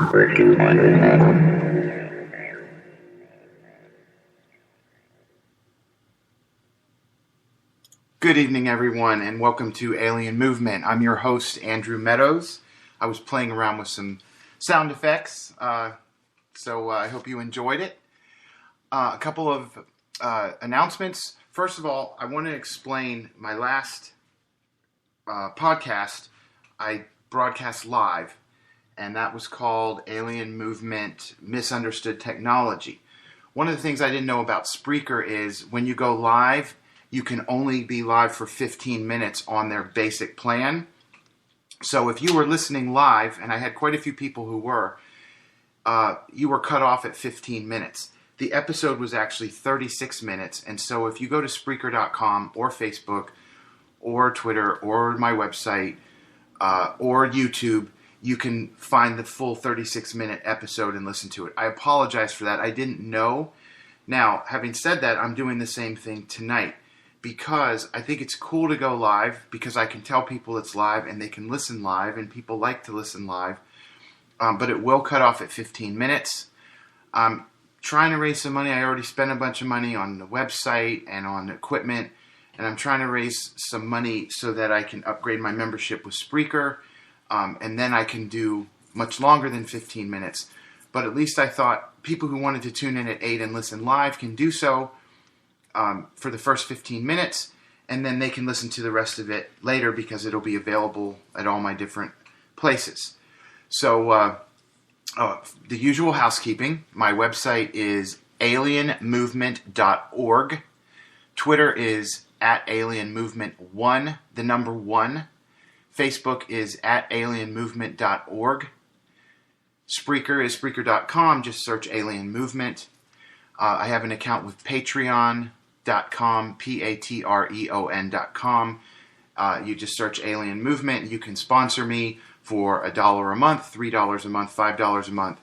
Good evening, everyone, and welcome to Alien Movement. I'm your host, Andrew Meadows. I was playing around with some sound effects, so I hope you enjoyed it. A couple of announcements. First of all, I want to explain my last podcast. I broadcast live, and that was called Alien Movement Misunderstood Technology. One of the things I didn't know about Spreaker is when you go live, you can only be live for 15 minutes on their basic plan. So if you were listening live, and I had quite a few people who were, you were cut off at 15 minutes. The episode was actually 36 minutes, and so if you go to spreaker.com or Facebook or Twitter or my website or YouTube, you can find the full 36-minute episode and listen to it. I apologize for that. I didn't know. Now, having said that, I'm doing the same thing tonight, because I think it's cool to go live, because I can tell people it's live and they can listen live, and people like to listen live. But it will cut off at 15 minutes. I'm trying to raise some money. I already spent a bunch of money on the website and on equipment, and I'm trying to raise some money so that I can upgrade my membership with Spreaker, and then I can do much longer than 15 minutes. But at least I thought people who wanted to tune in at 8 and listen live can do so for the first 15 minutes, and then they can listen to the rest of it later, because it'll be available at all my different places. So the usual housekeeping: my website is alienmovement.org. Twitter is at alienmovement1, the number 1. Facebook is at alienmovement.org. Spreaker is spreaker.com. Just search Alien Movement. I have an account with Patreon.com, Patreon.com. You just search Alien Movement. You can sponsor me for $1 a month, $3 a month, $5 a month.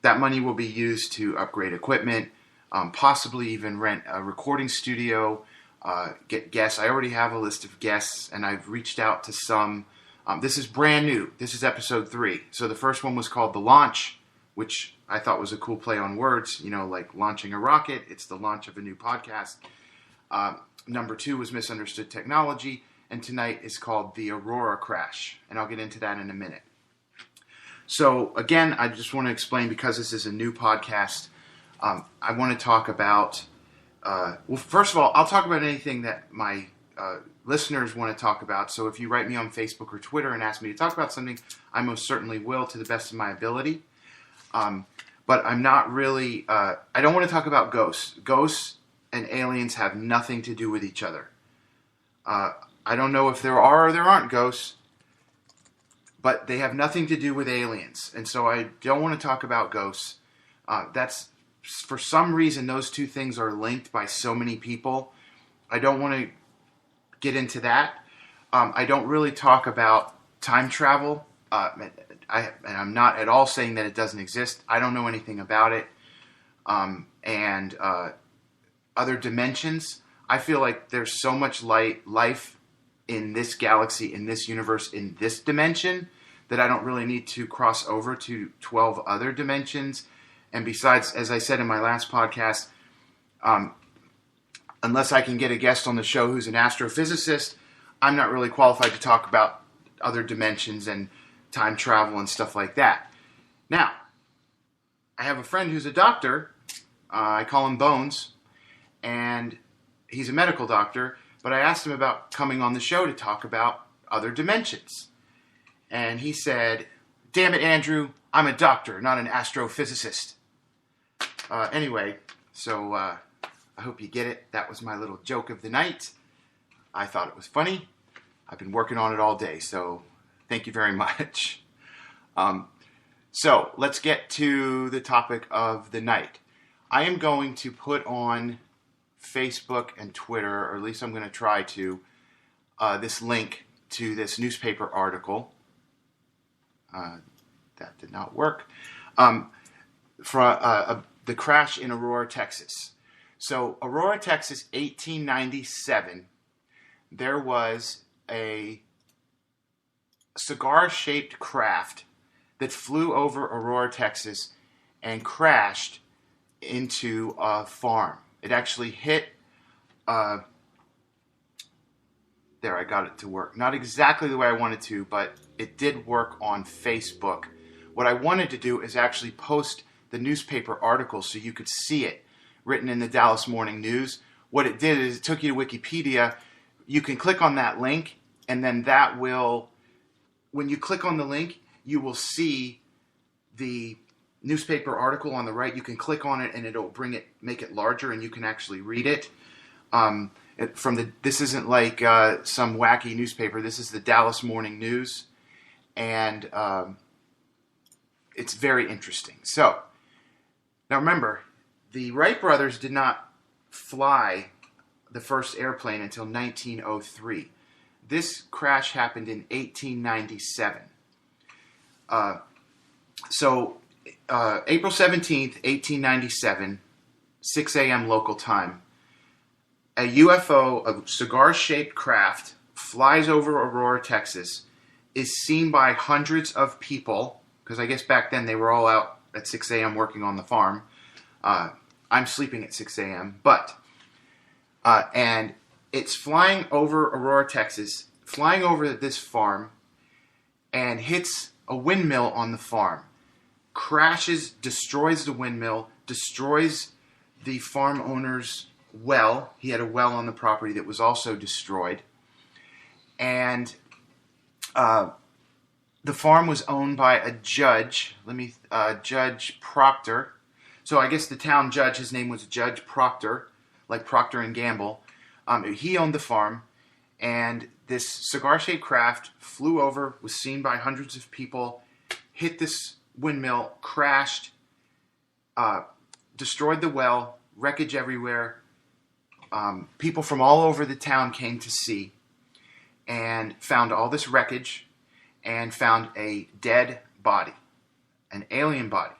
That money will be used to upgrade equipment, possibly even rent a recording studio, get guests. I already have a list of guests, and I've reached out to some. This is brand new. This is episode 3. So the first one was called The Launch, which I thought was a cool play on words, like launching a rocket. It's the launch of a new podcast. Number 2 was Misunderstood Technology, and tonight is called The Aurora Crash, and I'll get into that in a minute. So again, I just want to explain, because this is a new podcast, I want to talk about, well, first of all, I'll talk about anything that my listeners want to talk about. So if you write me on Facebook or Twitter and ask me to talk about something, I most certainly will, to the best of my ability. But I'm not really, I don't want to talk about ghosts. Ghosts and aliens have nothing to do with each other. I don't know if there are or there aren't ghosts, but they have nothing to do with aliens. And so I don't want to talk about ghosts. That's, for some reason, those two things are linked by so many people. I don't want to get into that. I don't really talk about time travel. And I'm not at all saying that it doesn't exist. I don't know anything about it. And other dimensions. I feel like there's so much life in this galaxy, in this universe, in this dimension, that I don't really need to cross over to 12 other dimensions. And besides, as I said in my last podcast, unless I can get a guest on the show who's an astrophysicist, I'm not really qualified to talk about other dimensions and time travel and stuff like that. Now, I have a friend who's a doctor. I call him Bones, and he's a medical doctor, but I asked him about coming on the show to talk about other dimensions. And he said, "Damn it, Andrew, I'm a doctor, not an astrophysicist." Anyway, so I hope you get it. That was my little joke of the night. I thought it was funny. I've been working on it all day, so thank you very much. So let's get to the topic of the night. I am going to put on Facebook and Twitter, or at least I'm going to try to, this link to this newspaper article. That did not work. For the crash in Aurora, Texas. So Aurora, Texas, 1897, there was a cigar-shaped craft that flew over Aurora, Texas, and crashed into a farm. It actually hit, there, I got it to work. Not exactly the way I wanted to, but it did work on Facebook. What I wanted to do is actually post the newspaper article so you could see it written in the Dallas Morning News. What it did is it took you to Wikipedia. You can click on that link, and then that will, when you click on the link, you will see the newspaper article on the right. You can click on it, and it'll make it larger, and you can actually read it. This isn't like some wacky newspaper. This is the Dallas Morning News, and it's very interesting. So now remember, the Wright brothers did not fly the first airplane until 1903. This crash happened in 1897. April 17th, 1897, 6 a.m. local time, a UFO, a cigar-shaped craft, flies over Aurora, Texas, is seen by hundreds of people, because I guess back then they were all out at 6 a.m. working on the farm. I'm sleeping at 6 a.m., and it's flying over Aurora, Texas, flying over this farm, and hits a windmill on the farm. Crashes, destroys the windmill, destroys the farm owner's well. He had a well on the property that was also destroyed. And the farm was owned by a judge, Judge Proctor. So I guess the town judge, his name was Judge Proctor, like Procter and Gamble. He owned the farm, and this cigar-shaped craft flew over, was seen by hundreds of people, hit this windmill, crashed, destroyed the well, wreckage everywhere. People from all over the town came to see and found all this wreckage and found a dead body, an alien body.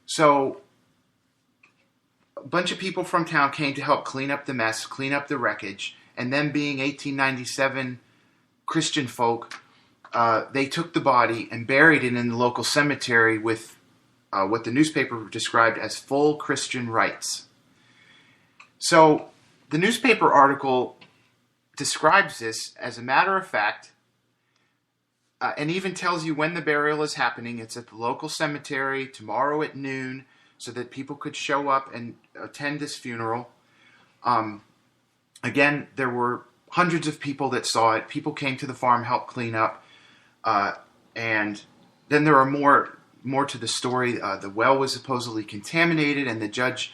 So a bunch of people from town came to help clean up the mess, clean up the wreckage, and then being 1897 Christian folk, they took the body and buried it in the local cemetery with what the newspaper described as full Christian rites. So the newspaper article describes this as a matter of fact, and even tells you when the burial is happening. It's at the local cemetery tomorrow at noon, so that people could show up and attend this funeral. Again, there were hundreds of people that saw it. People came to the farm, helped clean up, and then there are more to the story. The well was supposedly contaminated, and the judge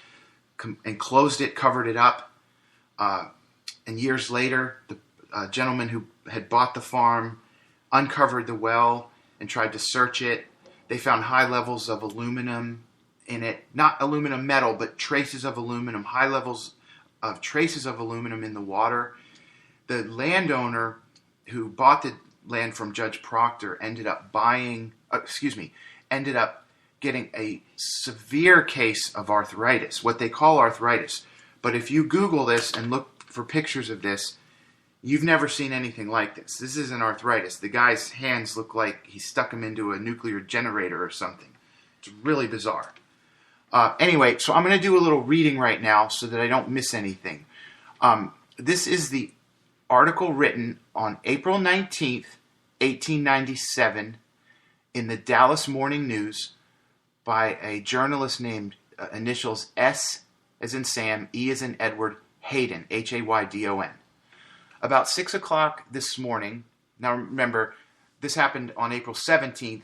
enclosed it, covered it up. And years later, the gentleman who had bought the farm uncovered the well and tried to search it. They found high levels of aluminum in it. Not aluminum metal, but traces of aluminum, high levels of traces of aluminum in the water. The landowner who bought the land from Judge Proctor ended up getting a severe case of arthritis, what they call arthritis. But if you Google this and look for pictures of this, you've never seen anything like this. This isn't arthritis. The guy's hands look like he stuck them into a nuclear generator or something. It's really bizarre. Anyway, so I'm going to do a little reading right now so that I don't miss anything. This is the article written on April 19th, 1897 in the Dallas Morning News by a journalist named initials S as in Sam, E as in Edward, Haydon, Haydon. About 6 o'clock this morning, now remember, this happened on April 17th.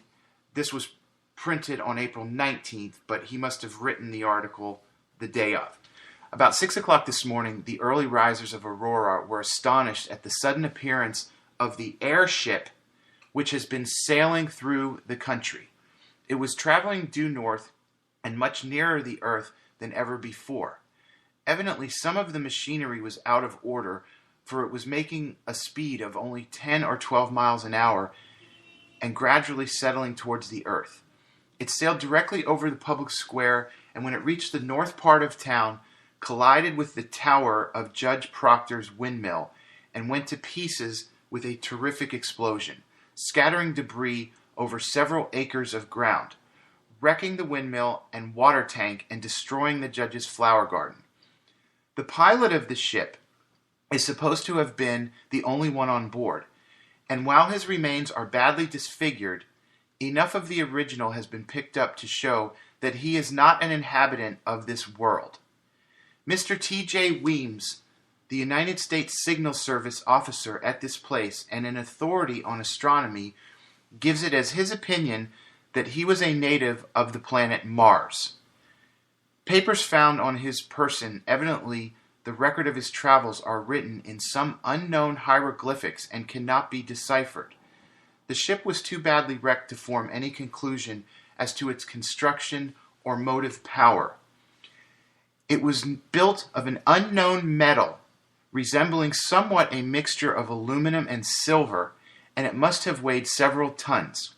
This was printed on April 19th, but he must have written the article the day of. About 6 o'clock this morning, the early risers of Aurora were astonished at the sudden appearance of the airship which has been sailing through the country. It was traveling due north and much nearer the earth than ever before. Evidently, some of the machinery was out of order, for it was making a speed of only 10 or 12 miles an hour and gradually settling towards the earth. It sailed directly over the public square, and when it reached the north part of town, collided with the tower of Judge Proctor's windmill and went to pieces with a terrific explosion, scattering debris over several acres of ground, wrecking the windmill and water tank and destroying the judge's flower garden. The pilot of the ship is supposed to have been the only one on board, and while his remains are badly disfigured, enough of the original has been picked up to show that he is not an inhabitant of this world. Mr. T.J. Weems, the United States Signal Service officer at this place and an authority on astronomy, gives it as his opinion that he was a native of the planet Mars. Papers found on his person, evidently the record of his travels, are written in some unknown hieroglyphics and cannot be deciphered. The ship was too badly wrecked to form any conclusion as to its construction or motive power. It was built of an unknown metal, resembling somewhat a mixture of aluminum and silver, and it must have weighed several tons.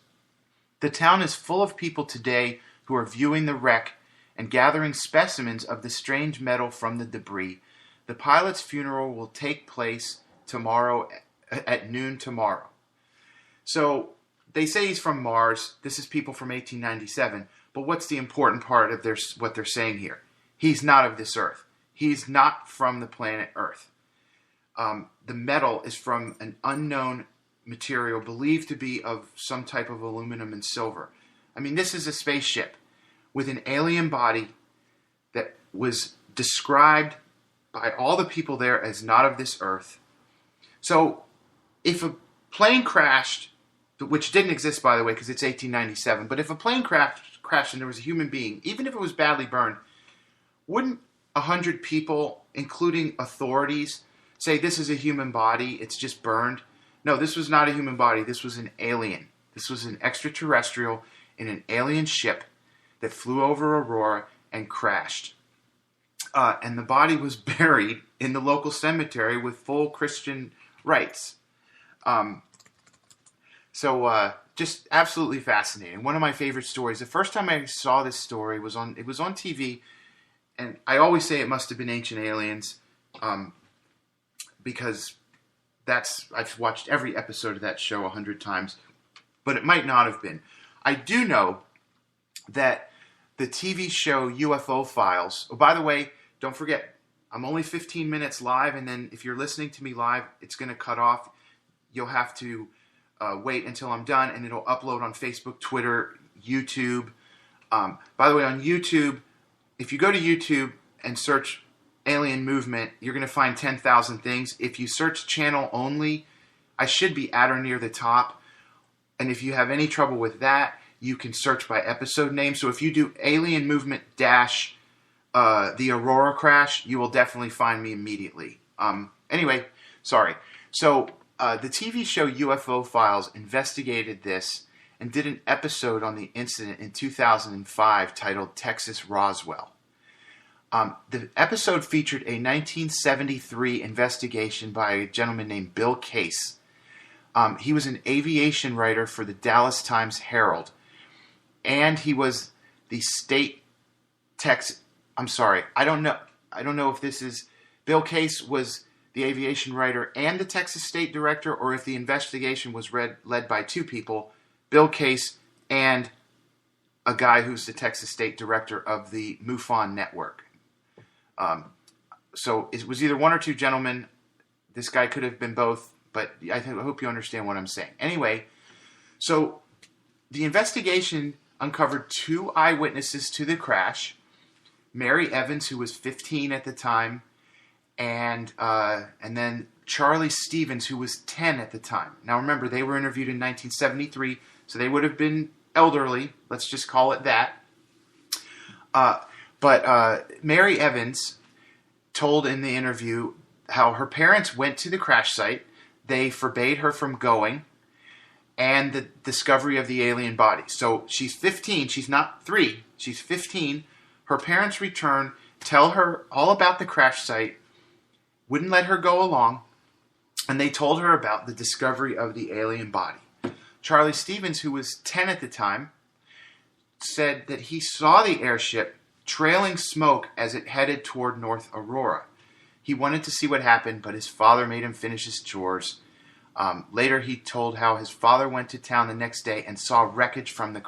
The town is full of people today who are viewing the wreck and gathering specimens of the strange metal from the debris. The pilot's funeral will take place tomorrow at noon tomorrow. So they say he's from Mars. This is people from 1897. But what's the important part of what they're saying here? He's not of this earth. He's not from the planet Earth. The metal is from an unknown material believed to be of some type of aluminum and silver. I mean, this is a spaceship with an alien body that was described by all the people there as not of this earth. So if a plane crashed, which didn't exist, by the way, because it's 1897, but if a plane crashed and there was a human being, even if it was badly burned, wouldn't 100 people, including authorities, say this is a human body, it's just burned? No, this was not a human body. This was an alien. This was an extraterrestrial in an alien ship that flew over Aurora and crashed. And the body was buried in the local cemetery with full Christian rites. Just absolutely fascinating. One of my favorite stories. The first time I saw this story was on TV, and I always say it must have been Ancient Aliens, because I've watched every episode of that show 100 times, but it might not have been. I do know that the TV show UFO Files. Oh, by the way, don't forget, I'm only 15 minutes live, and then if you're listening to me live, it's going to cut off. You'll have to wait until I'm done, and it'll upload on Facebook, Twitter, YouTube. By the way, on YouTube, if you go to YouTube and search Alien Movement, you're going to find 10,000 things. If you search channel only, I should be at or near the top. And if you have any trouble with that, you can search by episode name. So if you do Alien Movement dash the Aurora crash, you will definitely find me immediately. Anyway, sorry. So the TV show UFO Files investigated this and did an episode on the incident in 2005 titled Texas Roswell. The episode featured a 1973 investigation by a gentleman named Bill Case. He was an aviation writer for the Dallas Times-Herald, and he was the I don't know if this is Bill Case was the aviation writer and the Texas State Director, or if the investigation was led by two people, Bill Case and a guy who's the Texas State Director of the MUFON network. So it was either one or two gentlemen. This guy could have been both, but I hope you understand what I'm saying. Anyway, so the investigation uncovered two eyewitnesses to the crash: Mary Evans, who was 15 at the time, and then Charlie Stevens, who was 10 at the time. Now remember, they were interviewed in 1973, so they would have been elderly. Let's just call it that. But Mary Evans told in the interview how her parents went to the crash site. They forbade her from going, and the discovery of the alien body. So she's 15. She's not 3. She's 15. Her parents return, tell her all about the crash site, wouldn't let her go along, and they told her about the discovery of the alien body. Charlie Stevens, who was 10 at the time, said that he saw the airship trailing smoke as it headed toward North Aurora. He wanted to see what happened, but his father made him finish his chores. Later, he told how his father went to town the next day and saw wreckage from the